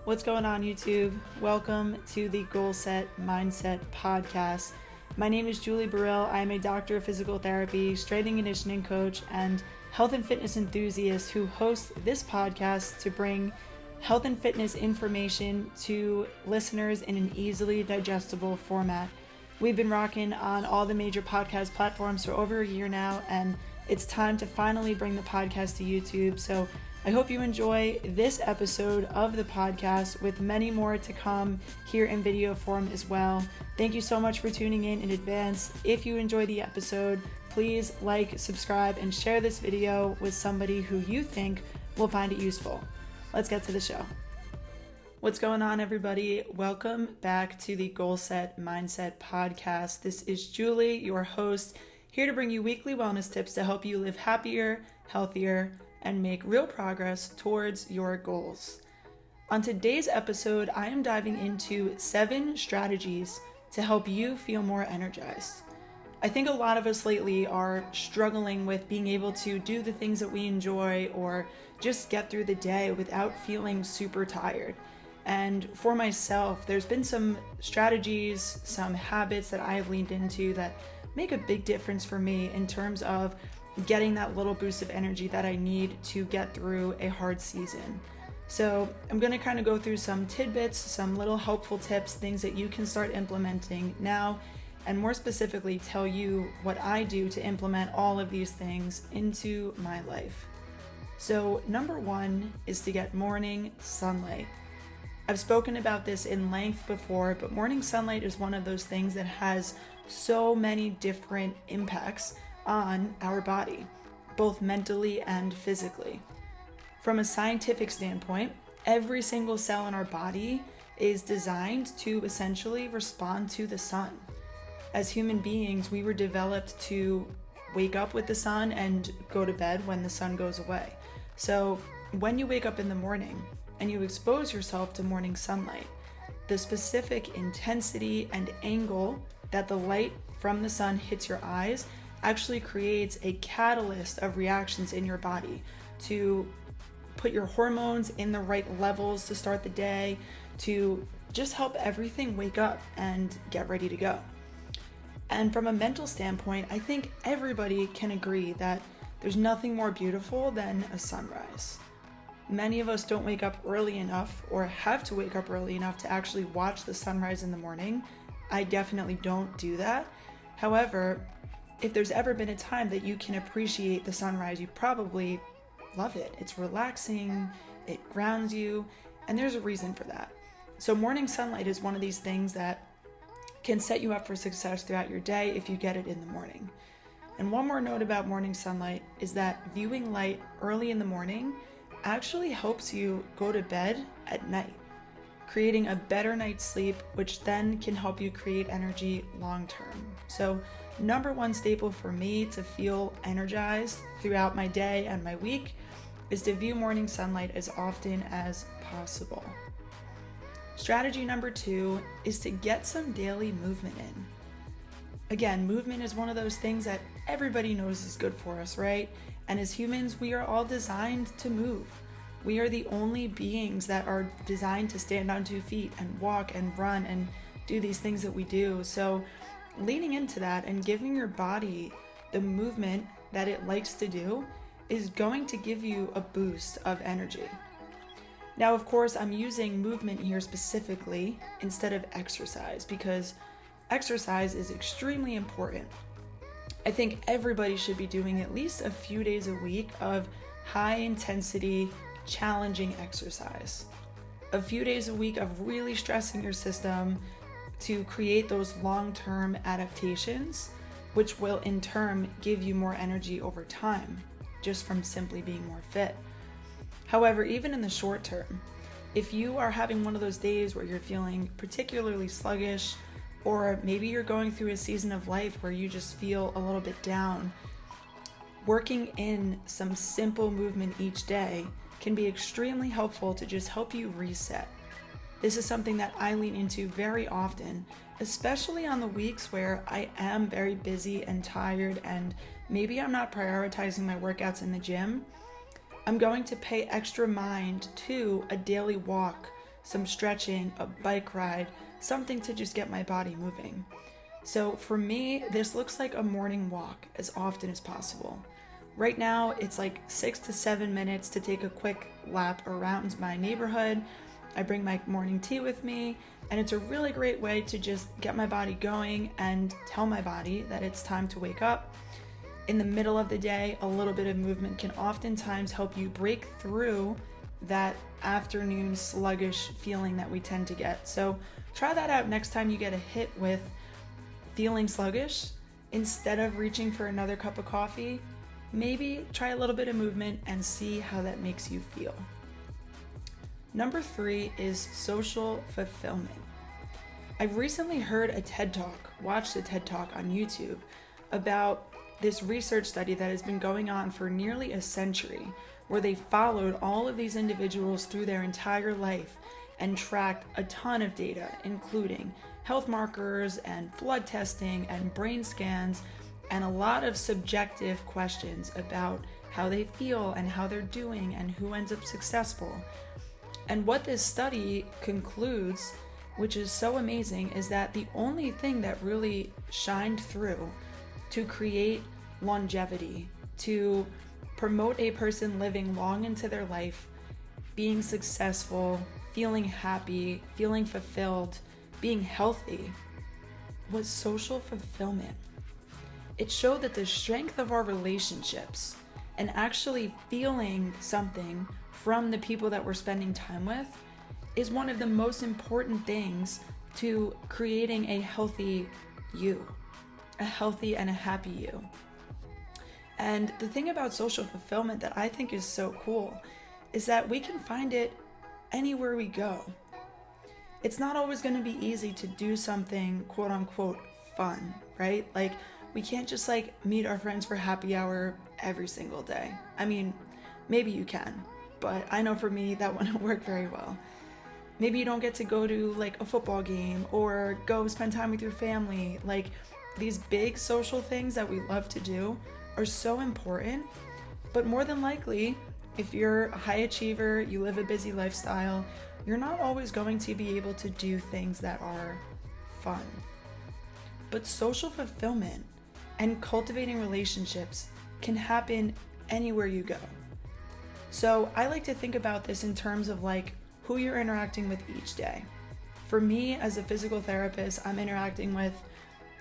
What's going on, YouTube? Welcome to the Goal Set Mindset Podcast. My name is Julie Burrill. I am a doctor of physical therapy, strength and conditioning coach, and health and fitness enthusiast who hosts this podcast to bring health and fitness information to listeners in an easily digestible format. We've been rocking on all the major podcast platforms for over a year now, and it's time to finally bring the podcast to YouTube. So I hope you enjoy this episode of the podcast with many more to come here in video form as well. Thank you so much for tuning in advance. If you enjoy the episode, please like, subscribe, and share this video with somebody who you think will find it useful. Let's get to the show. What's going on, everybody? Welcome back to the Goal Set Mindset Podcast. This is Julie, your host, here to bring you weekly wellness tips to help you live happier, healthier, and make real progress towards your goals. On today's episode, I am diving into 7 strategies to help you feel more energized. I think a lot of us lately are struggling with being able to do the things that we enjoy or just get through the day without feeling super tired. And for myself, there's been some strategies, some habits that I've leaned into that make a big difference for me in terms of getting that little boost of energy that I need to get through a hard season. So I'm going to kind of go through some tidbits, some little helpful tips, things that you can start implementing now, and more specifically tell you what I do to implement all of these things into my life. So number 1 is to get morning sunlight. I've spoken about this in length before, but morning sunlight is one of those things that has so many different impacts on our body, both mentally and physically. From a scientific standpoint, every single cell in our body is designed to essentially respond to the sun. As human beings, we were developed to wake up with the sun and go to bed when the sun goes away. So when you wake up in the morning and you expose yourself to morning sunlight, the specific intensity and angle that the light from the sun hits your eyes actually creates a catalyst of reactions in your body to put your hormones in the right levels to start the day, to just help everything wake up and get ready to go. And from a mental standpoint, I think everybody can agree that there's nothing more beautiful than a sunrise. Many of us don't wake up early enough or have to wake up early enough to actually watch the sunrise in the morning. I definitely don't do that. However, if there's ever been a time that you can appreciate the sunrise, you probably love it. It's relaxing, it grounds you, and there's a reason for that. So morning sunlight is one of these things that can set you up for success throughout your day if you get it in the morning. And one more note about morning sunlight is that viewing light early in the morning actually helps you go to bed at night, creating a better night's sleep, which then can help you create energy long term. So number 1 staple for me to feel energized throughout my day and my week is to view morning sunlight as often as possible. Strategy number 2 is to get some daily movement in. Again, movement is one of those things that everybody knows is good for us, right? And as humans, we are all designed to move. We are the only beings that are designed to stand on 2 feet and walk and run and do these things that we do. So leaning into that and giving your body the movement that it likes to do is going to give you a boost of energy. Now, of course, I'm using movement here specifically instead of exercise because exercise is extremely important. I think everybody should be doing at least a few days a week of high intensity, challenging exercise. A few days a week of really stressing your system to create those long-term adaptations, which will in turn give you more energy over time, just from simply being more fit. However, even in the short term, if you are having one of those days where you're feeling particularly sluggish, or maybe you're going through a season of life where you just feel a little bit down, working in some simple movement each day can be extremely helpful to just help you reset. This is something that I lean into very often, especially on the weeks where I am very busy and tired and maybe I'm not prioritizing my workouts in the gym. I'm going to pay extra mind to a daily walk, some stretching, a bike ride, something to just get my body moving. So for me, this looks like a morning walk as often as possible. Right now, it's like 6 to 7 minutes to take a quick lap around my neighborhood. I bring my morning tea with me, and it's a really great way to just get my body going and tell my body that it's time to wake up. In the middle of the day, a little bit of movement can oftentimes help you break through that afternoon sluggish feeling that we tend to get. So try that out next time you get a hit with feeling sluggish. Instead of reaching for another cup of coffee, maybe try a little bit of movement and see how that makes you feel. Number 3 is social fulfillment. I've recently heard watched a TED Talk on YouTube about this research study that has been going on for nearly a century, where they followed all of these individuals through their entire life and tracked a ton of data, including health markers and blood testing and brain scans, and a lot of subjective questions about how they feel and how they're doing and who ends up successful. And what this study concludes, which is so amazing, is that the only thing that really shined through to create longevity, to promote a person living long into their life, being successful, feeling happy, feeling fulfilled, being healthy, was social fulfillment. It showed that the strength of our relationships and actually feeling something from the people that we're spending time with is one of the most important things to creating a healthy you, a healthy and a happy you. And the thing about social fulfillment that I think is so cool is that we can find it anywhere we go. It's not always going to be easy to do something quote unquote fun, right? Like, we can't just meet our friends for happy hour every single day. I mean, maybe you can, but I know for me that wouldn't work very well. Maybe you don't get to go to a football game or go spend time with your family. These big social things that we love to do are so important, but more than likely, if you're a high achiever, you live a busy lifestyle, you're not always going to be able to do things that are fun. But social fulfillment and cultivating relationships can happen anywhere you go. So I like to think about this in terms of who you're interacting with each day. For me, as a physical therapist, I'm interacting with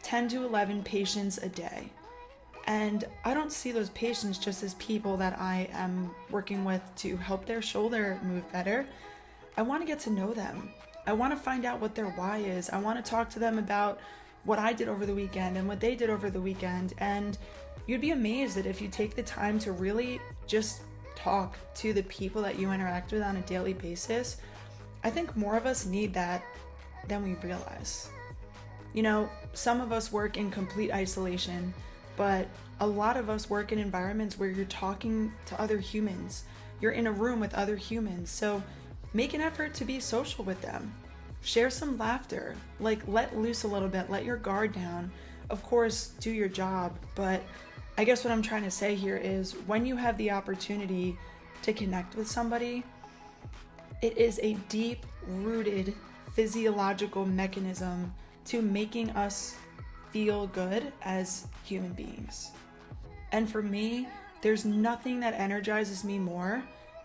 10 to 11 patients a day. And I don't see those patients just as people that I am working with to help their shoulder move better. I want to get to know them. I want to find out what their why is. I want to talk to them about what I did over the weekend and what they did over the weekend. And you'd be amazed that if you take the time to really just talk to the people that you interact with on a daily basis, I think more of us need that than we realize. Some of us work in complete isolation, but a lot of us work in environments where you're talking to other humans. You're in a room with other humans. So make an effort to be social with them. Share some laughter. Let loose a little bit. Let your guard down. Of course, do your job. But I guess what I'm trying to say here is when you have the opportunity to connect with somebody, it is a deep-rooted physiological mechanism to making us feel good as human beings. And for me, there's nothing that energizes me more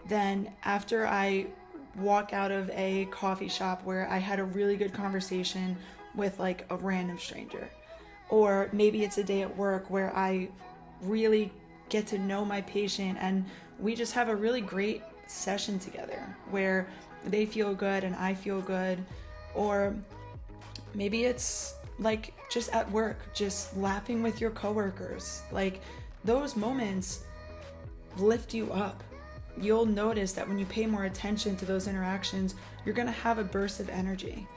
than after I walk out of a coffee shop where I had a really good conversation with a random stranger. Or maybe it's a day at work where I really get to know my patient and we just have a really great session together where they feel good and I feel good. Or maybe it's just at work, just laughing with your coworkers. Those moments lift you up. You'll notice that when you pay more attention to those interactions, you're going to have a burst of energy.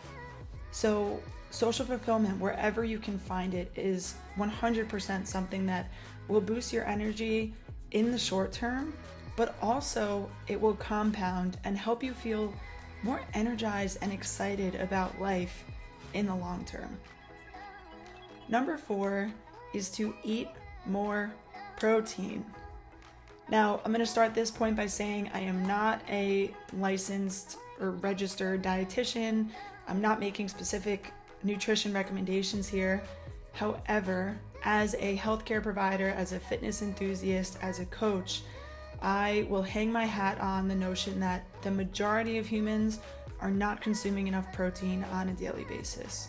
So social fulfillment, wherever you can find it, is 100% something that will boost your energy in the short term, but also it will compound and help you feel more energized and excited about life in the long term. Number 4 is to eat more protein. Now, I'm going to start this point by saying I am not a licensed or registered dietitian. I'm not making specific nutrition recommendations here. However, as a healthcare provider, as a fitness enthusiast, as a coach, I will hang my hat on the notion that the majority of humans are not consuming enough protein on a daily basis.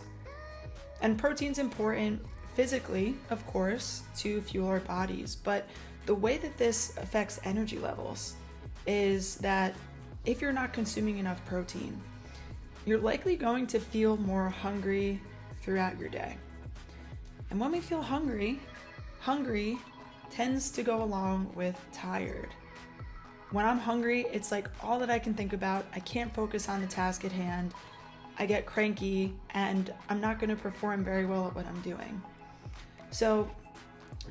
And protein's important physically, of course, to fuel our bodies, but the way that this affects energy levels is that if you're not consuming enough protein, you're likely going to feel more hungry throughout your day. And when we feel hungry tends to go along with tired. When I'm hungry, it's like all that I can think about. I can't focus on the task at hand. I get cranky and I'm not going to perform very well at what I'm doing. So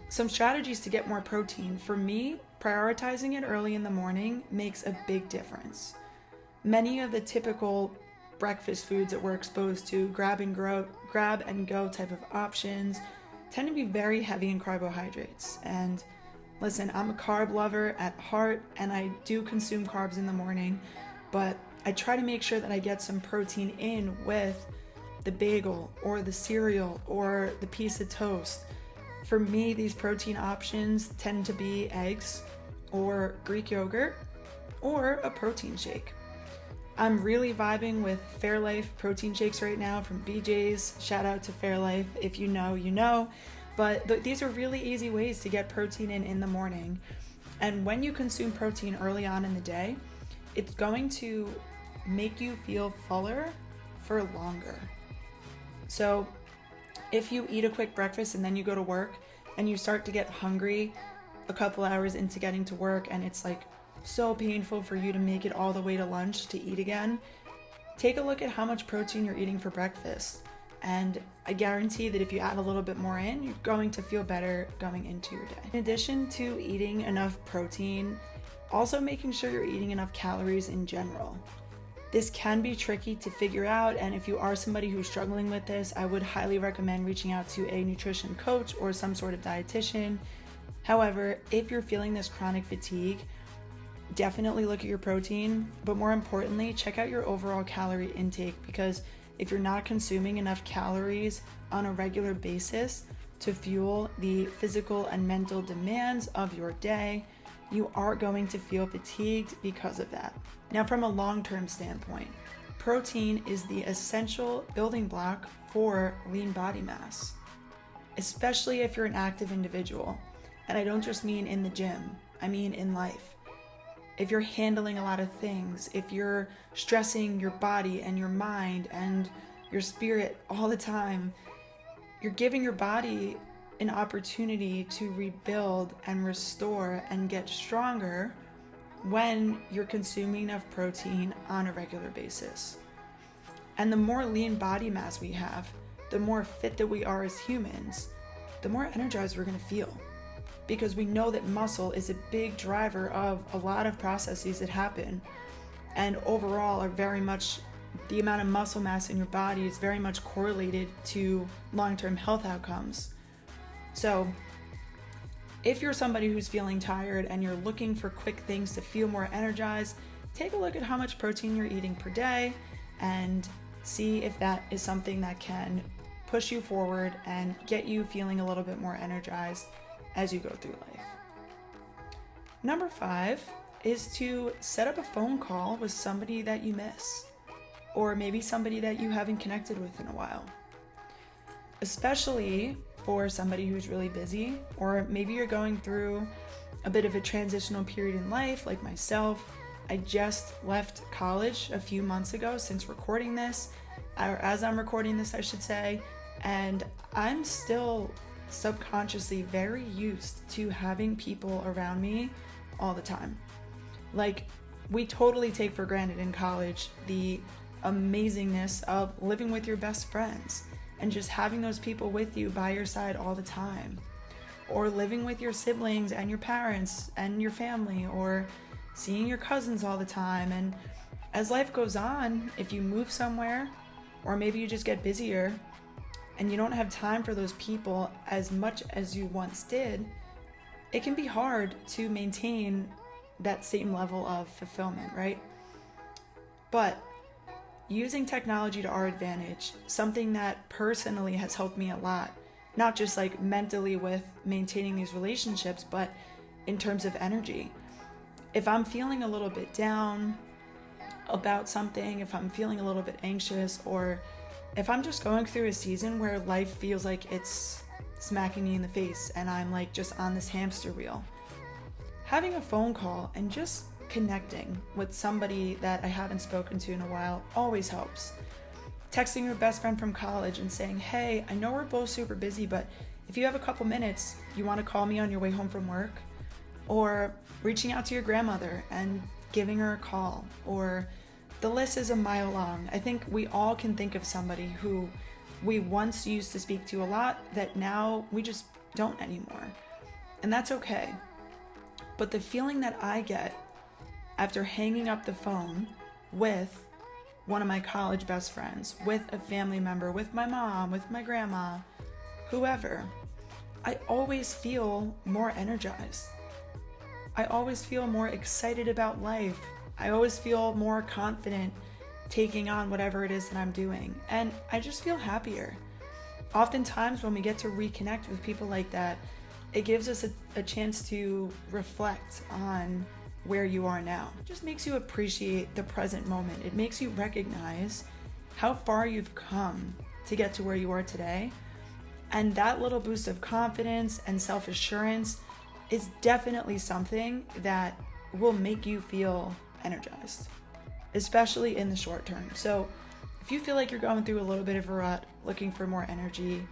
some strategies to get more protein. For me, prioritizing it early in the morning makes a big difference. Many of the typical breakfast foods that we're exposed to, grab and go type of options, tend to be very heavy in carbohydrates. And listen, I'm a carb lover at heart, and I do consume carbs in the morning, but I try to make sure that I get some protein in with the bagel or the cereal or the piece of toast. For me, these protein options tend to be eggs or Greek yogurt or a protein shake. I'm really vibing with Fairlife protein shakes right now from BJ's. Shout out to Fairlife. If you know, you know. But these are really easy ways to get protein in the morning. And when you consume protein early on in the day, it's going to make you feel fuller for longer. So if you eat a quick breakfast and then you go to work and you start to get hungry a couple hours into getting to work and it's like so painful for you to make it all the way to lunch to eat again, take a look at how much protein you're eating for breakfast. And I guarantee that if you add a little bit more in, you're going to feel better going into your day. In addition to eating enough protein, also making sure you're eating enough calories in general. This can be tricky to figure out, and if you are somebody who's struggling with this, I would highly recommend reaching out to a nutrition coach or some sort of dietitian. However, if you're feeling this chronic fatigue, definitely look at your protein, but more importantly, check out your overall calorie intake, because if you're not consuming enough calories on a regular basis to fuel the physical and mental demands of your day, you are going to feel fatigued because of that. Now, from a long-term standpoint, protein is the essential building block for lean body mass, especially if you're an active individual. And I don't just mean in the gym, I mean in life. If you're handling a lot of things, if you're stressing your body and your mind and your spirit all the time, you're giving your body an opportunity to rebuild and restore and get stronger when you're consuming enough protein on a regular basis. And the more lean body mass we have, the more fit that we are as humans, the more energized we're going to feel. Because we know that muscle is a big driver of a lot of processes that happen, and overall are very much, the amount of muscle mass in your body is very much correlated to long-term health outcomes. So if you're somebody who's feeling tired and you're looking for quick things to feel more energized, take a look at how much protein you're eating per day and see if that is something that can push you forward and get you feeling a little bit more energized as you go through life. Number 5 is to set up a phone call with somebody that you miss, or maybe somebody that you haven't connected with in a while. Especially for somebody who's really busy, or maybe you're going through a bit of a transitional period in life like myself. I just left college a few months ago since recording this, or as I'm recording this I should say, and I'm still subconsciously very used to having people around me all the time. Like, we totally take for granted in college the amazingness of living with your best friends and just having those people with you by your side all the time, or living with your siblings and your parents and your family, or seeing your cousins all the time. And as life goes on, if you move somewhere, or maybe you just get busier and you don't have time for those people as much as you once did, it can be hard to maintain that same level of fulfillment, right? But using technology to our advantage, something that personally has helped me a lot, not just like mentally with maintaining these relationships, but in terms of energy. If I'm feeling a little bit down about something, if I'm feeling a little bit anxious, or if I'm just going through a season where life feels like it's smacking me in the face and I'm like just on this hamster wheel, having a phone call and just connecting with somebody that I haven't spoken to in a while always helps. Texting your best friend from college and saying, hey, I know we're both super busy, but if you have a couple minutes, you want to call me on your way home from work? Or reaching out to your grandmother and giving her a call, or the list is a mile long. I think we all can think of somebody who we once used to speak to a lot that now we just don't anymore. And that's okay. But the feeling that I get after hanging up the phone with one of my college best friends, with a family member, with my mom, with my grandma, whoever, I always feel more energized. I always feel more excited about life. I always feel more confident taking on whatever it is that I'm doing. And I just feel happier. Oftentimes when we get to reconnect with people like that, it gives us a chance to reflect on where you are now. It just makes you appreciate the present moment. It makes you recognize how far you've come to get to where you are today. And that little boost of confidence and self-assurance is definitely something that will make you feel energized, especially in the short term. So if you feel like you're going through a little bit of a rut, looking for more energy,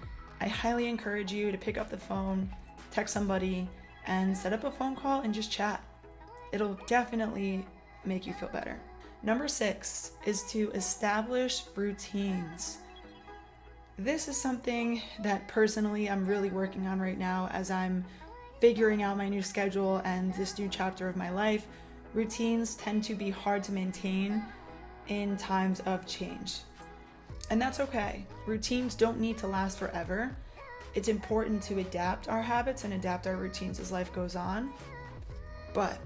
I highly encourage you to pick up the phone, text somebody, and set up a phone call and just chat. It'll definitely make you feel better. Number 6 is to establish routines. This is something that personally I'm really working on right now as I'm figuring out my new schedule and this new chapter of my life. Routines tend to be hard to maintain in times of change. And that's okay. Routines don't need to last forever. It's important to adapt our habits and adapt our routines as life goes on. But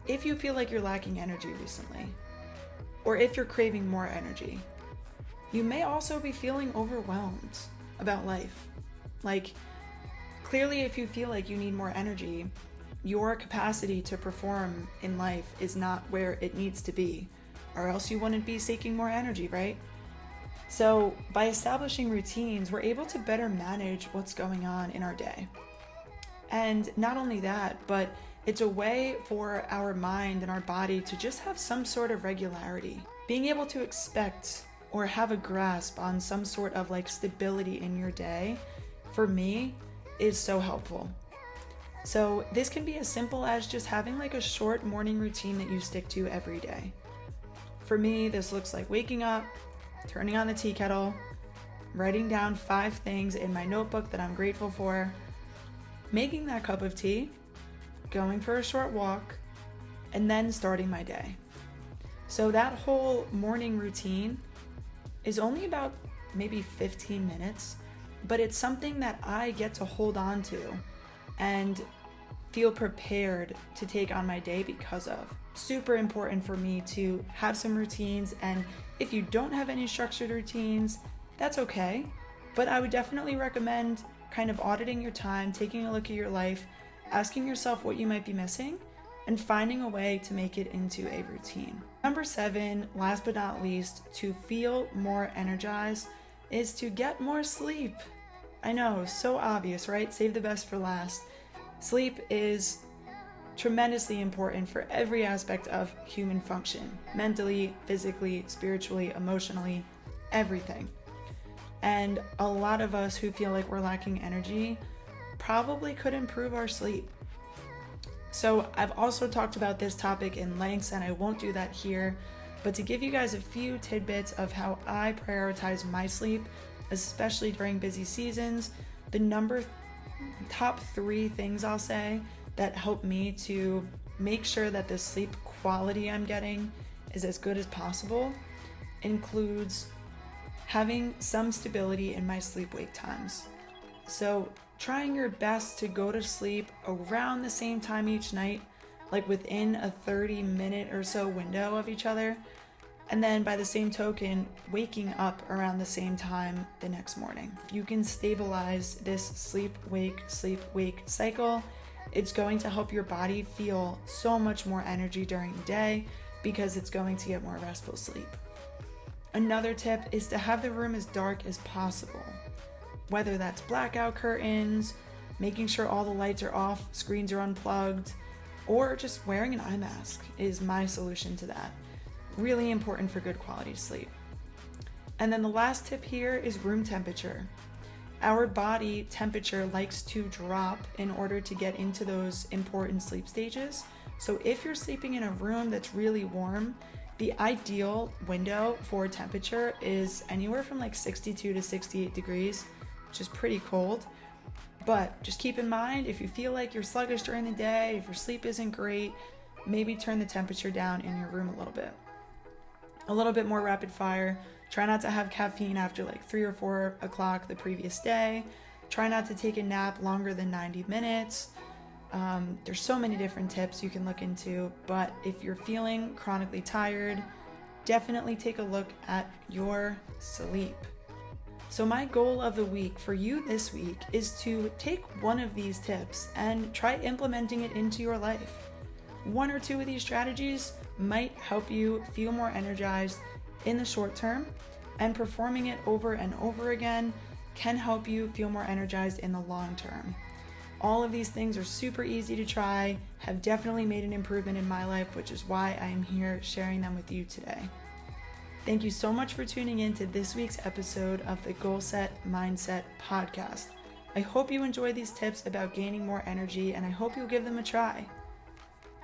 if you feel like you're lacking energy recently, or if you're craving more energy, you may also be feeling overwhelmed about life. Like, clearly, if you feel like you need more energy, your capacity to perform in life is not where it needs to be, or else you wouldn't be seeking more energy, right? So by establishing routines, we're able to better manage what's going on in our day. And not only that, but it's a way for our mind and our body to just have some sort of regularity. Being able to expect or have a grasp on some sort of like stability in your day, for me, is so helpful. So this can be as simple as just having like a short morning routine that you stick to every day. For me, this looks like waking up, turning on the tea kettle, writing down 5 things in my notebook that I'm grateful for, making that cup of tea, going for a short walk, and then starting my day. So that whole morning routine is only about maybe 15 minutes, but it's something that I get to hold on to and feel prepared to take on my day because of. Super important for me to have some routines, and if you don't have any structured routines, that's okay. But I would definitely recommend kind of auditing your time, taking a look at your life, asking yourself what you might be missing, and finding a way to make it into a routine. Number 7, last but not least, to feel more energized is to get more sleep. I know, so obvious, right? Save the best for last. Sleep is tremendously important for every aspect of human function, mentally, physically, spiritually, emotionally, everything. And a lot of us who feel like we're lacking energy probably could improve our sleep. So I've also talked about this topic in lengths, and I won't do that here, but to give you guys a few tidbits of how I prioritize my sleep, especially during busy seasons, the top 3 things I'll say that help me to make sure that the sleep quality I'm getting is as good as possible includes having some stability in my sleep-wake times. So trying your best to go to sleep around the same time each night, like within a 30-minute or so window of each other. And then by the same token, waking up around the same time the next morning. If you can stabilize this sleep-wake cycle, it's going to help your body feel so much more energy during the day because it's going to get more restful sleep. Another tip is to have the room as dark as possible. Whether that's blackout curtains, making sure all the lights are off, screens are unplugged, or just wearing an eye mask is my solution to that. Really important for good quality sleep. And then the last tip here is room temperature. Our body temperature likes to drop in order to get into those important sleep stages. So if you're sleeping in a room that's really warm, the ideal window for temperature is anywhere from like 62 to 68 degrees, which is pretty cold. But just keep in mind, if you feel like you're sluggish during the day, if your sleep isn't great, maybe turn the temperature down in your room a little bit more rapid fire. Try not to have caffeine after like 3 or 4 o'clock the previous day. Try not to take a nap longer than 90 minutes. There's so many different tips you can look into, but if you're feeling chronically tired, definitely take a look at your sleep. So my goal of the week for you this week is to take one of these tips and try implementing it into your life. 1 or 2 of these strategies might help you feel more energized in the short term, and performing it over and over again can help you feel more energized in the long term. All of these things are super easy to try, have definitely made an improvement in my life, which is why I am here sharing them with you today. Thank you so much for tuning in to this week's episode of the Goal Set Mindset podcast. I hope you enjoy these tips about gaining more energy, and I hope you'll give them a try.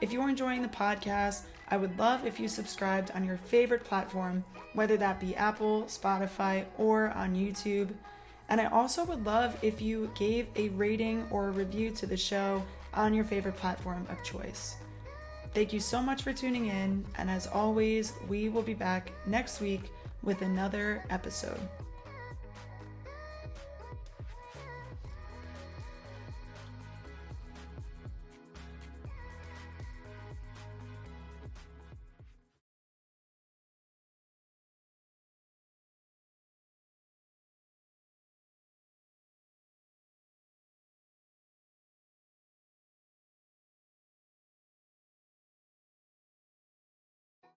If you're enjoying the podcast, I would love if you subscribed on your favorite platform, whether that be Apple, Spotify, or on YouTube. And I also would love if you gave a rating or a review to the show on your favorite platform of choice. Thank you so much for tuning in, and as always, we will be back next week with another episode.